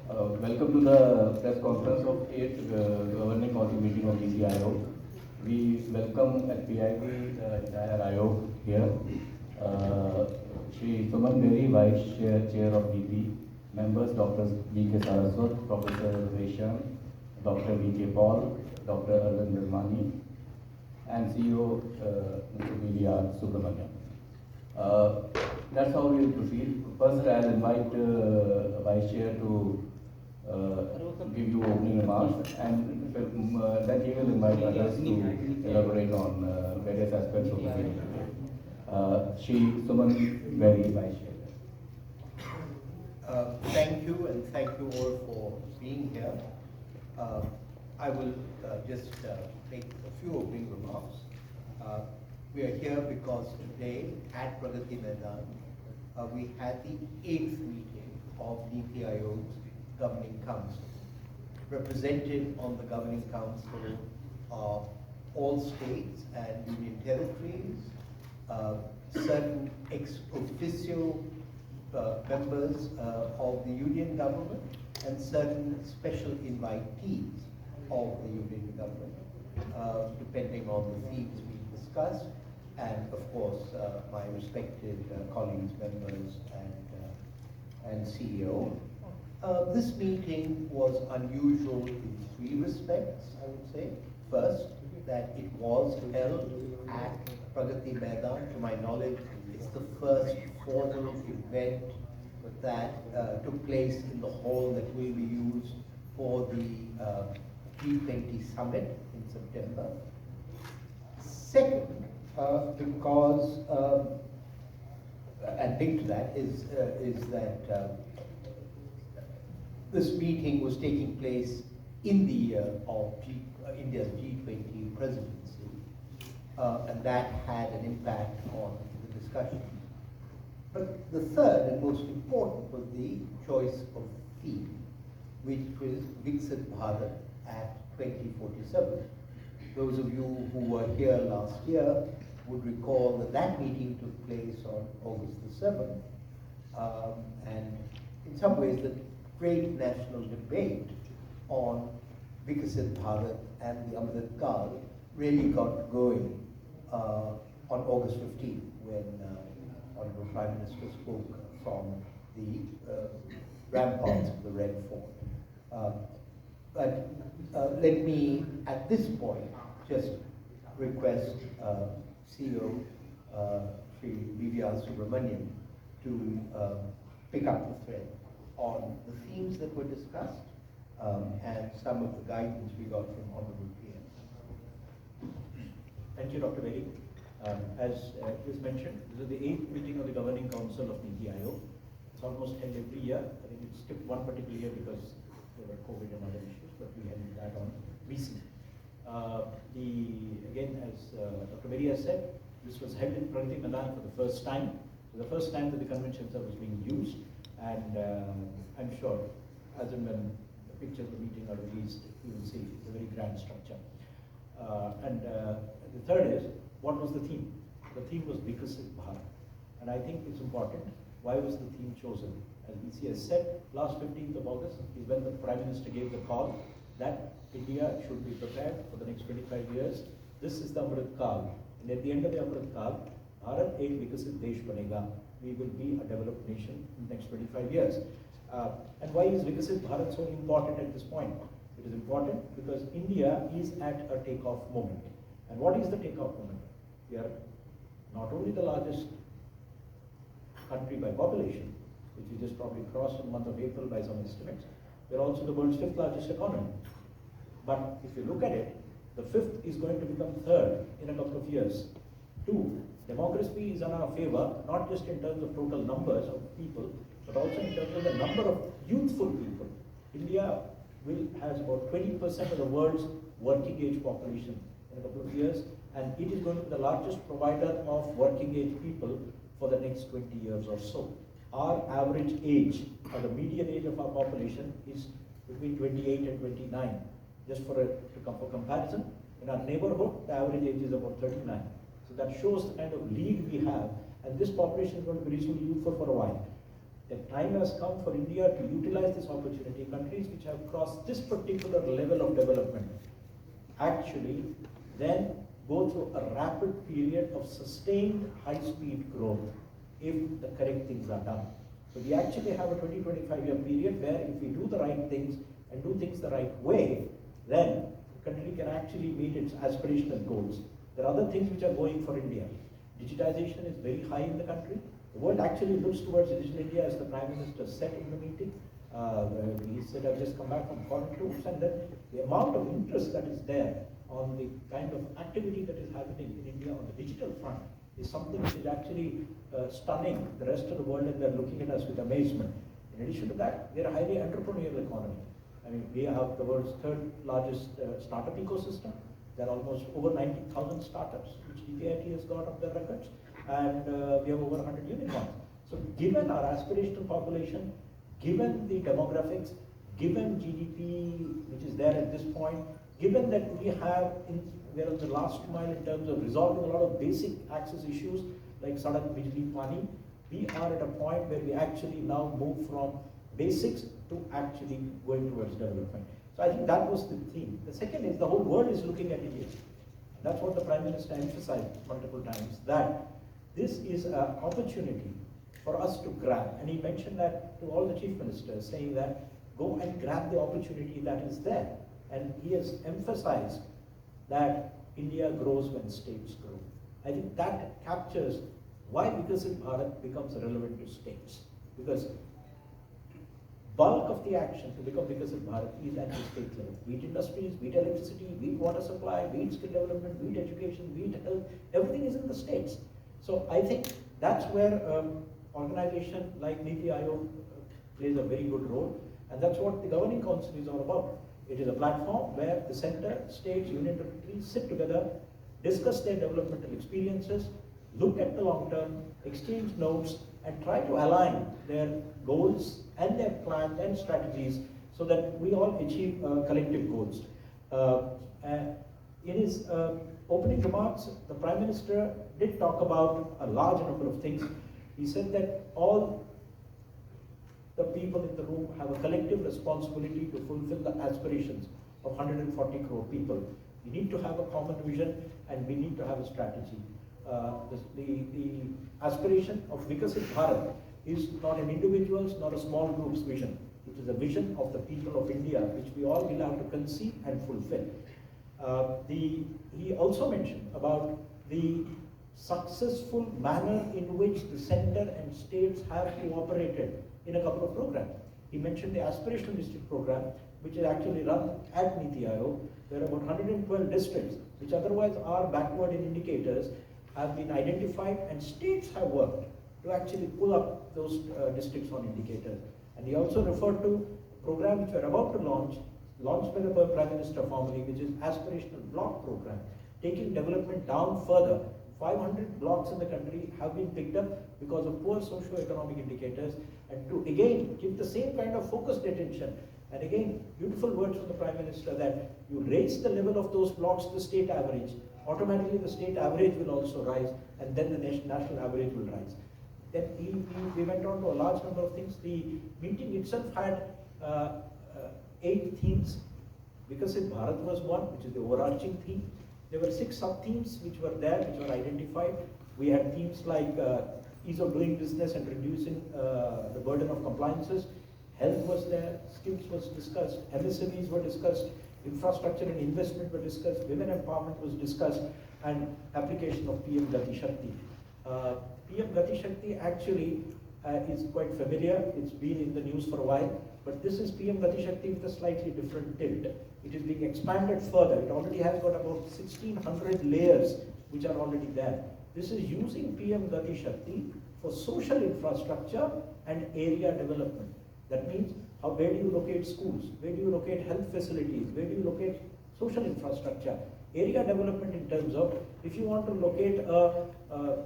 Welcome to the press conference of 8th Governing Council meeting of NITI Aayog. We welcome at PIB the entire Aayog here. Shri Suman Beri, Vice Chair of NITI, members Dr. V.K. Saraswat, Professor Resham, Dr. V.K. Paul, Dr. Arvind Nirmani, and CEO Mr. V.R. Subramaniam. That's how we will proceed. First, I'll invite Vice Chair to give you opening remarks, and then he will invite others to elaborate on various aspects of the meeting today. Shri Suman Beri, Vice Chair. Thank you, and thank you all for being here. I will just make a few opening remarks. We are here because today at Pragati Maidan, we had the 8th meeting of NITI Aayog's Governing Council. Represented on the Governing Council are all states and union territories, certain ex officio members of the union government, and certain special invitees of the union government, depending on the themes we discussed, and of course my respected colleagues, members, and CEO. This meeting was unusual in three respects, I would say. First, that it was held at Pragati Maidan. To my knowledge, it's the first formal event that took place in the hall that will be used for the G20 summit in September. Second, because, and linked to that is that this meeting was taking place in the year of India's G20 presidency, and that had an impact on the discussion. But the third and most important was the choice of theme, which was Viksit Bharat at 2047. Those of you who were here last year would recall that that meeting took place on August the 7th, and in some ways the great national debate on Viksit Bharat and the Amrit Kal really got going on August 15th when Honorable Prime Minister spoke from the ramparts of the Red Fort. But let me, at this point, just request CEO Shri V.R. Subramaniam to pick up the thread on the themes that were discussed and some of the guidance we got from Honorable PM. Thank you, Dr. Beri. As was mentioned, this is the 8th meeting of the Governing Council of NITI Aayog. It's almost held every year. I think it skipped one particular year because there were COVID and other issues, but we held that on recently. Again, as Dr. Beri has said, this was held in Pragati Maidan for the first time. So the first time that the convention center was being used, and I'm sure as and when the pictures of the meeting are released, you will see it's a very grand structure. The third is, what was the theme? The theme was Viksit Bharat. And I think it's important. Why was the theme chosen? As VC has said, last 15th of August is when the Prime Minister gave the call that India should be prepared for the next 25 years. This is the Amrit Kal. And at the end of the Amrit Kal, Bharat ek Vikasit Desh Banega. We will be a developed nation in the next 25 years. And why is Vikasit Bharat so important at this point? It is important because India is at a takeoff moment. And what is the takeoff moment? We are not only the largest country by population, which we just probably crossed in the month of April by some estimates, we are also the world's 5th largest economy. But if you look at it, the 5th is going to become 3rd in a couple of years. 2, democracy is in our favor, not just in terms of total numbers of people, but also in terms of the number of youthful people. India has about 20% of the world's working age population in a couple of years, and it is going to be the largest provider of working age people for the next 20 years or so. Our average age, or the median age of our population, is between 28 and 29. Just for comparison, in our neighborhood, the average age is about 39. So that shows the kind of lead we have, and this population is going to be reasonably youthful for a while. The time has come for India to utilize this opportunity. Countries which have crossed this particular level of development actually then go through a rapid period of sustained high-speed growth if the correct things are done. So we actually have a 20-25 year period where if we do the right things and do things the right way, then the country can actually meet its aspirational goals. There are other things which are going for India. Digitization is very high in the country. The world actually looks towards Digital India, as the Prime Minister said in the meeting. He said, I've just come back from foreign troops, and then the amount of interest that is there on the kind of activity that is happening in India on the digital front is something which is actually stunning the rest of the world, and they're looking at us with amazement. In addition to that, we're a highly entrepreneurial economy. I mean, we have the world's third largest startup ecosystem. There are almost over 90,000 startups, which DPIT has got up their records, and we have over 100 unicorns. So given our aspirational population, given the demographics, given GDP, which is there at this point, given that we are on the last mile in terms of resolving a lot of basic access issues like Sadak, Bijli, Pani, we are at a point where we actually now move from basics to actually going towards development. So I think that was the theme. The second is the whole world is looking at India. That's what the Prime Minister emphasized multiple times, that this is an opportunity for us to grab. And he mentioned that to all the chief ministers, saying that go and grab the opportunity that is there. And he has emphasized that India grows when states grow. I think that captures why Vikasit Bharat becomes relevant to states. Because bulk of the action to become Vikasit Bharat is at the state level. Be it industries, be it electricity, be it water supply, be it skill development, be it education, be it health, everything is in the states. So I think that's where organization like NITI Aayog plays a very good role, and that's what the governing council is all about. It is a platform where the center, states, union territories sit together, discuss their developmental experiences, look at the long term, exchange notes, and try to align their goals and their plans and strategies so that we all achieve collective goals. In his opening remarks, the Prime Minister did talk about a large number of things. He said that all the people in the room have a collective responsibility to fulfill the aspirations of 140 crore people. We need to have a common vision, and we need to have a strategy. The aspiration of Vikasit Bharat is not an individual's, not a small group's vision. It is a vision of the people of India, which we all will have to conceive and fulfill. He also mentioned about the successful manner in which the center and states have cooperated in a couple of programs. He mentioned the aspirational district program, which is actually run at NITI Aayog, where about 112 districts, which otherwise are backward in indicators, have been identified, and states have worked to actually pull up those districts on indicators. And he also referred to a program which we are about to launched by the Prime Minister formally, which is aspirational block program, taking development down further. 500 blocks in the country have been picked up because of poor socio-economic indicators, and to again give the same kind of focused attention. And again, beautiful words from the Prime Minister that you raise the level of those blocks to the state average, automatically the state average will also rise, and then the national average will rise. Then we went on to a large number of things. The meeting itself had 8 themes. Vikasit Bharat was one, which is the overarching theme. There were 6 sub-themes which were there, which were identified. We had themes like ease of doing business and reducing the burden of compliances. Health was there, skills was discussed, MSMEs were discussed, infrastructure and investment were discussed, women empowerment was discussed, and application of PM Gati Shakti. PM Gati Shakti actually is quite familiar. It's been in the news for a while, but this is PM Gati Shakti with a slightly different tilt. It is being expanded further. It already has got about 1,600 layers which are already there. This is using PM Gati Shakti for social infrastructure and area development. That means, where do you locate schools? Where do you locate health facilities? Where do you locate social infrastructure? Area development in terms of, if you want to locate,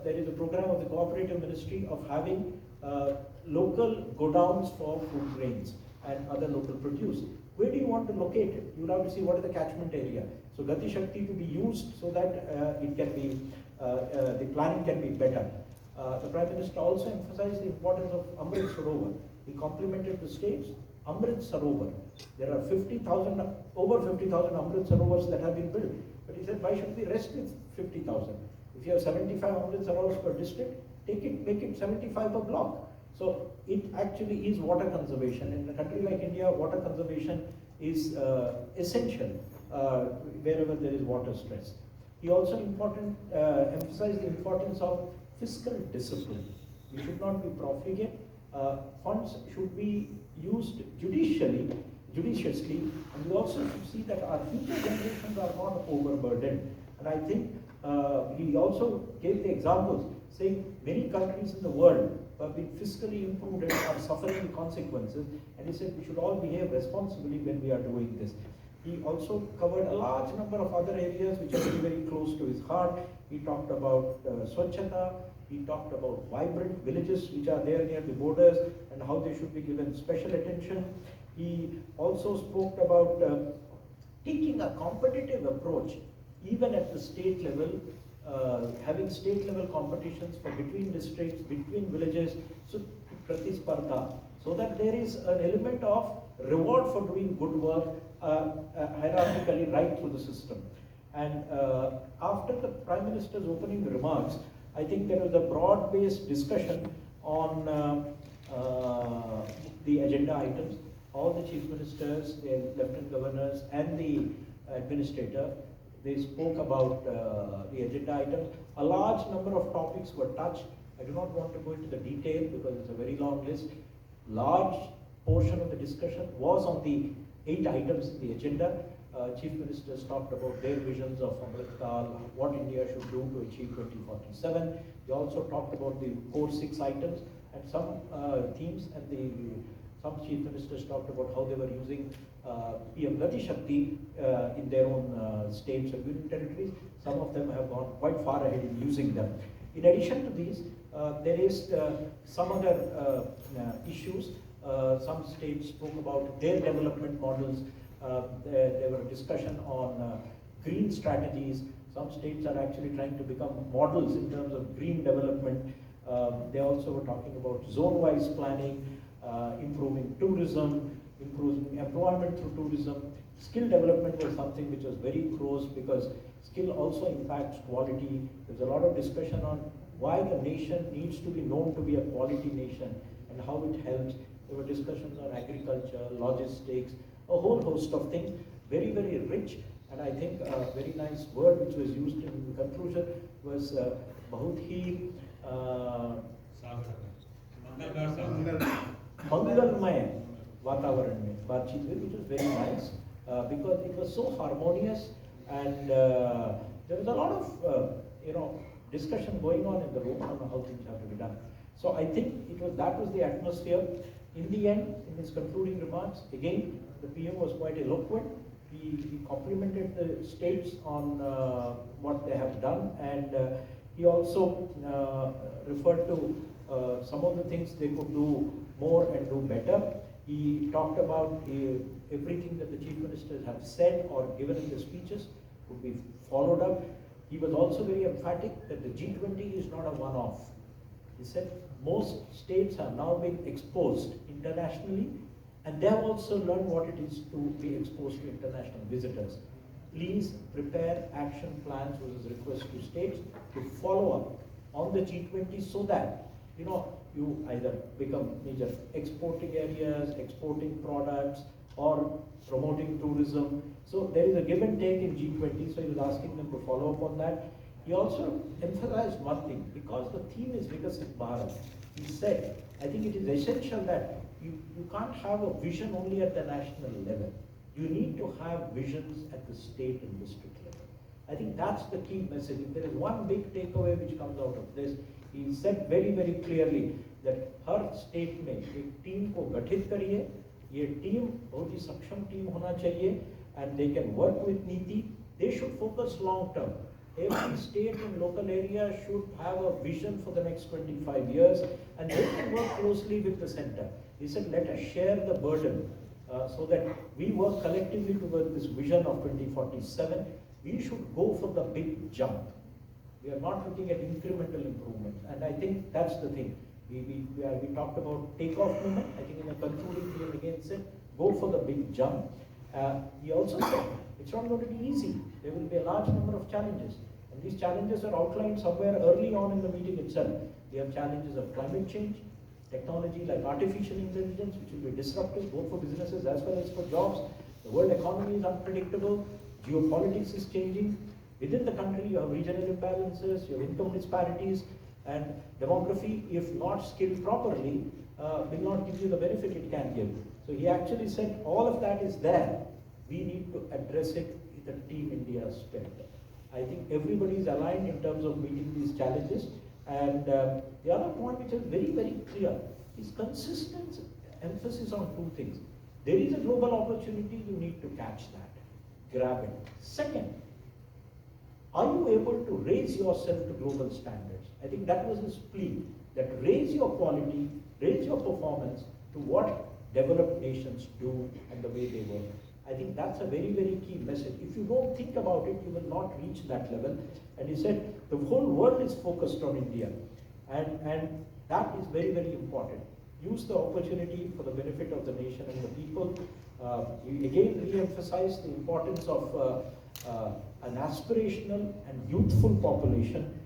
there is a program of the Cooperative Ministry of having local godowns for food grains and other local produce. Where do you want to locate it? You will have to see what is the catchment area. So Gati Shakti to be used so that it can be, the planning can be better. The Prime Minister also emphasized the importance of Amrit Sarovar. He complimented the states. Amrit Sarovar. There are 50,000, over 50,000 Amrit Sarovars that have been built. But he said, why should we rest with 50,000? If you have 75 Amrit Sarovars per district, take it, make it 75 per block. So it actually is water conservation. In a country like India, water conservation is essential wherever there is water stress. He also emphasized the importance of fiscal discipline. We should not be profligate. Funds should be used judiciously, and we also should see that our future generations are not overburdened. And I think he also gave the examples, saying many countries in the world have been fiscally imprudent, are suffering the consequences, and he said we should all behave responsibly when we are doing this. He also covered a large number of other areas which are very, very close to his heart. He talked about Swachhata, he talked about vibrant villages which are there near the borders and how they should be given special attention. He also spoke about taking a competitive approach even at the state level, having state level competitions for between districts, between villages, so pratisparda, so that there is an element of reward for doing good work hierarchically right through the system. And after the Prime Minister's opening remarks, I think there was a broad-based discussion on the agenda items. All the chief ministers, the lieutenant governors, and the administrator, they spoke about the agenda items. A large number of topics were touched. I do not want to go into the detail because it's a very long list. Large portion of the discussion was on the 8 items in the agenda. Chief ministers talked about their visions of Amritkal, what India should do to achieve 2047. They also talked about the core 6 items and some themes, and some chief ministers talked about how they were using PM Gati Shakti in their own states and union territories. Some of them have gone quite far ahead in using them. In addition to these, there is some other issues. Some states spoke about their development models. There were a discussion on green strategies. Some states are actually trying to become models in terms of green development. They also were talking about zone-wise planning, improving tourism, improving employment through tourism. Skill development was something which was very close because skill also impacts quality. There's a lot of discussion on why the nation needs to be known to be a quality nation and how it helps. There were discussions on agriculture, logistics, a whole host of things, very, very rich. And I think a very nice word which was used in the conclusion was बहुत ही मंगलमय वातावरण में बातचीत हुई, which was very nice because it was so harmonious, and there was a lot of discussion going on in the room on how things have to be done. So I think that was the atmosphere. In the end, in his concluding remarks, again the PM was quite eloquent. He complimented the states on what they have done, and he also referred to some of the things they could do more and do better. He talked about everything that the chief ministers have said or given in their speeches would be followed up. He was also very emphatic that the G20 is not a one-off. He said most states have now been exposed internationally, and they have also learned what it is to be exposed to international visitors. Please prepare action plans, was his request to states, to follow up on the G20 so that you either become major exporting areas, exporting products, or promoting tourism. So there is a give and take in G20, so he was asking them to follow up on that. He also emphasized one thing, because the theme is Vikasit Bharat. He said, I think it is essential that you can't have a vision only at the national level. You need to have visions at the state and district level. I think that's the key message. If there is one big takeaway which comes out of this, he said very, very clearly that her state में एक team को गठित करिए, ये team बहुत ही सक्षम team होना चाहिए, and they can work with NITI. They should focus long term. Every state and local area should have a vision for the next 25 years, and they can work closely with the center. He said, let us share the burden so that we work collectively towards this vision of 2047. We should go for the big jump. We are not looking at incremental improvements, and I think that's the thing. We talked about takeoff moment. I think in the concluding PM again said, go for the big jump. He also said, it's not going to be easy. There will be a large number of challenges. And these challenges are outlined somewhere early on in the meeting itself. We have challenges of climate change, technology like artificial intelligence, which will be disruptive both for businesses as well as for jobs. The world economy is unpredictable. Geopolitics is changing. Within the country, you have regional imbalances, you have income disparities, and demography, if not scaled properly, will not give you the benefit it can give. So he actually said all of that is there. We need to address it with a Team India spirit. I think everybody is aligned in terms of meeting these challenges. And the other point which is very, very clear is consistent emphasis on two things. There is a global opportunity, you need to catch that, grab it. Second, are you able to raise yourself to global standards? I think that was his plea, that raise your quality, raise your performance to what developed nations do and the way they work. I think that's a very, very key message. If you don't think about it, you will not reach that level. And he said, the whole world is focused on India. And that is very, very important. Use the opportunity for the benefit of the nation and the people. He again re-emphasized the importance of an aspirational and youthful population